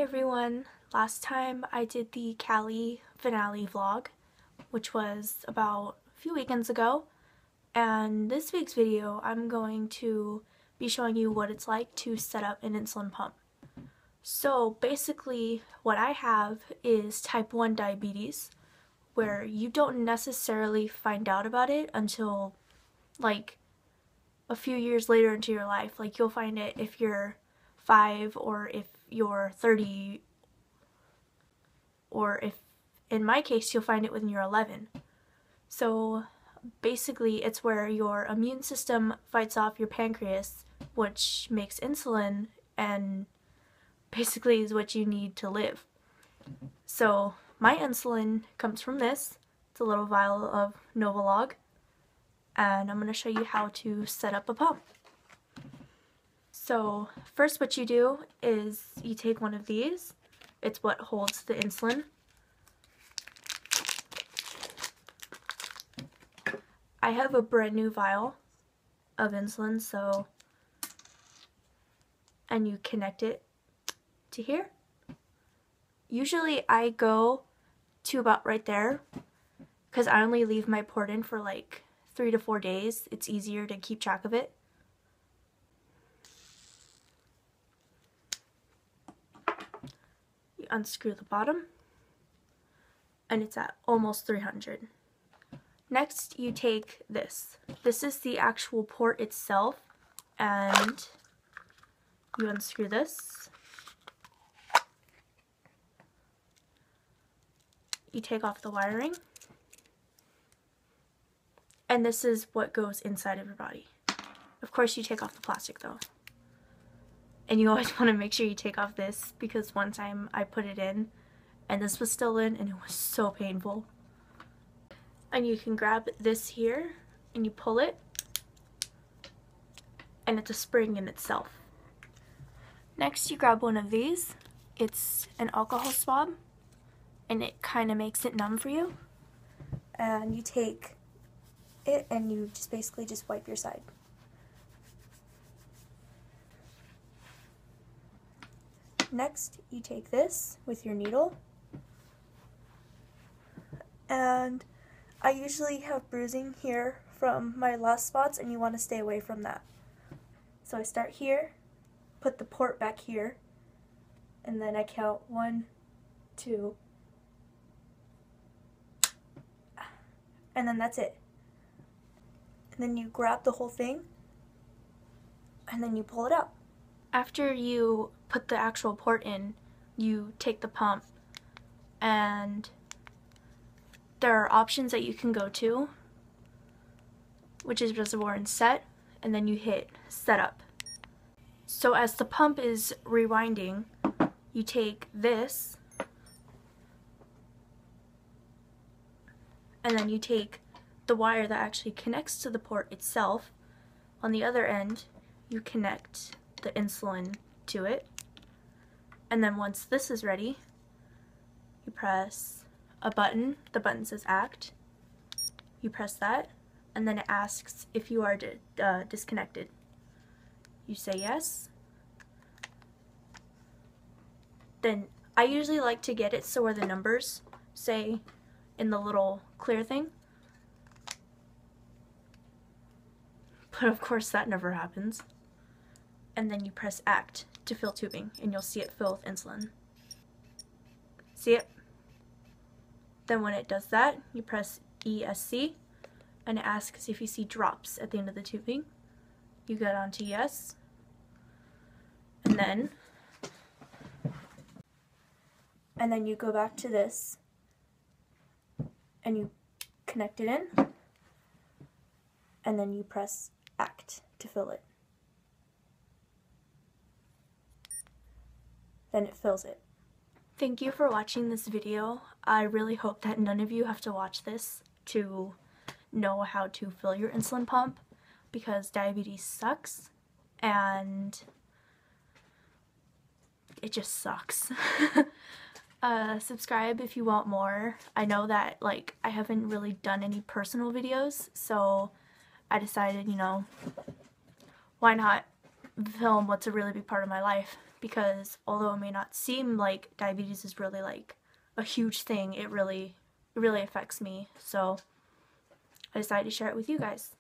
Hey everyone! Last time I did the Cali finale vlog, which was about a few weekends ago, and this week's video I'm going to be showing you what it's like to set up an insulin pump. So basically what I have is type 1 diabetes, where you don't necessarily find out about it until like a few years later into your life. Like you'll find it if you're 5 or if you're 30, or if in my case you'll find it when you're 11. So basically it's where your immune system fights off your pancreas, which makes insulin and basically is what you need to live. So my insulin comes from this. It's a little vial of Novolog, and I'm going to show you how to set up a pump. So first what you do is you take one of these. It's what holds the insulin. I have a brand new vial of insulin, and you connect it to here. Usually I go to about right there because I only leave my port in for like 3 to 4 days. It's easier to keep track of it. You unscrew the bottom and it's at almost 300. Next you take this. This is the actual port itself, and you unscrew this. You take off the wiring, and this is what goes inside of your body. Of course you take off the plastic though. And you always want to make sure you take off this, because one time I put it in and this was still in and it was so painful. And you can grab this here and you pull it, and it's a spring in itself. Next you grab one of these. It's an alcohol swab, and it kind of makes it numb for you. And you take it and you just basically just wipe your side. Next you take this with your needle, and I usually have bruising here from my last spots, and you want to stay away from that. So I start here, put the port back here, and then I count 1, 2, and then that's it. And then you grab the whole thing and then you pull it out. After you put the actual port in, you take the pump, and there are options that you can go to, which is reservoir and set, and then you hit setup. So as the pump is rewinding, you take this and then you take the wire that actually connects to the port itself. On the other end, you connect the insulin to it, and then once this is ready, you press a button. The button says act. You press that, and then it asks if you are disconnected. You say yes. Then I usually like to get it so where the numbers say in the little clear thing, but of course that never happens. And then you press act to fill tubing, and you'll see it fill with insulin. See it? Then when it does that, you press ESC, and it asks if you see drops at the end of the tubing. You get onto yes, and then you go back to this and you connect it in, and then you press act to fill it. Then it fills it. Thank you for watching this video. I really hope that none of you have to watch this to know how to fill your insulin pump, because diabetes sucks and it just sucks. Subscribe if you want more. I know that like I haven't really done any personal videos, so I decided, you know, why not film what's a really big part of my life. because although it may not seem like diabetes is really like a huge thing, it really affects me. So I decided to share it with you guys.